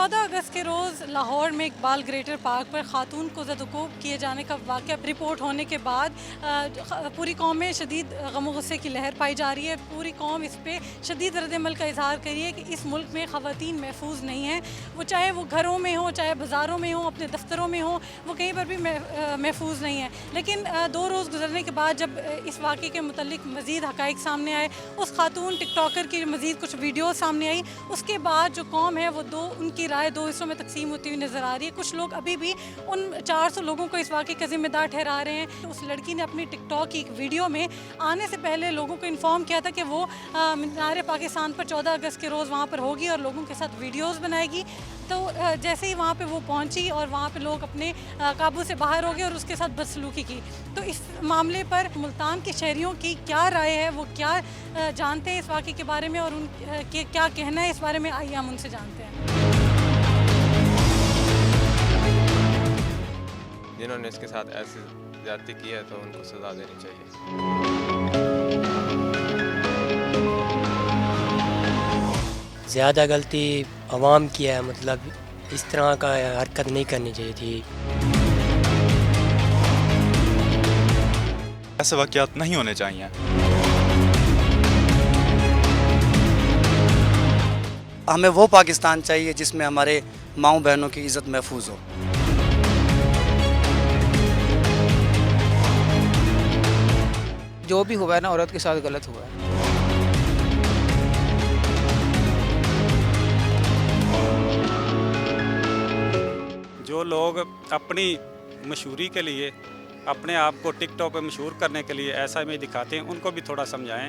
14 अगस्त के रोज़ लाहौर में Iqbal greater park पर ख़ातून को ज़दकोब किए जाने का वाक़या रिपोर्ट होने के बाद पूरी कौम में शदीद गम गुस्से की लहर पाई जा रही है। पूरी कौम इस पर शदीद रद्द-ए-अमल का इज़हार कर रही है कि इस मुल्क में ख़वातीन महफूज नहीं हैं। वो चाहे वो घरों में हो, चाहे बाज़ारों में हो, अपने दफ्तरों में हो, वो कहीं पर भी महफूज नहीं है। लेकिन 2 रोज़ गुजरने के बाद जब इस वाक़े के मुतल्लिक मज़ीद हक़ाइक़ सामने आए, उस खातून टिकटॉकर की मज़ीद कुछ वीडियो सामने आई, उसके बाद जो कौम है वो उनकी राय 2 हिस्सों में तकसीम होती हुई नज़र आ रही है। कुछ लोग अभी भी उन 400 लोगों को इस वाक़े का ज़िम्मेदार ठहरा रहे हैं। तो उस लड़की ने अपनी टिकटॉक की एक वीडियो में आने से पहले लोगों को इन्फॉर्म किया था कि वो मीनार पाकिस्तान पर 14 अगस्त के रोज़ वहाँ पर होगी और लोगों के साथ वीडियोस बनाएगी। तो जैसे ही वहाँ पे वो पहुँची और वहाँ पे लोग अपने काबू से बाहर हो गए और उसके साथ बदसलूकी की। तो इस मामले पर मुल्तान के शहरियों की क्या राय है, वो क्या जानते हैं इस वाक़े के बारे में और उनके क्या कहना है इस बारे में, आइए हम उनसे जानते हैं। जिन्होंने इसके साथ ऐसी ज़्यादती की है तो उनको सज़ा देनी चाहिए। ज़्यादा गलती आवाम की है, मतलब इस तरह का हरकत नहीं करनी चाहिए थी। ऐसे वाक़यात नहीं होने चाहिए। हमें वो पाकिस्तान चाहिए जिसमें हमारे माँओं बहनों की इज़्ज़त महफूज हो। जो भी हुआ है ना, औरत के साथ गलत हुआ है। जो लोग अपनी मशहूरी के लिए, अपने आप को टिकटॉक पे मशहूर करने के लिए ऐसा इमेज दिखाते हैं, उनको भी थोड़ा समझाएं।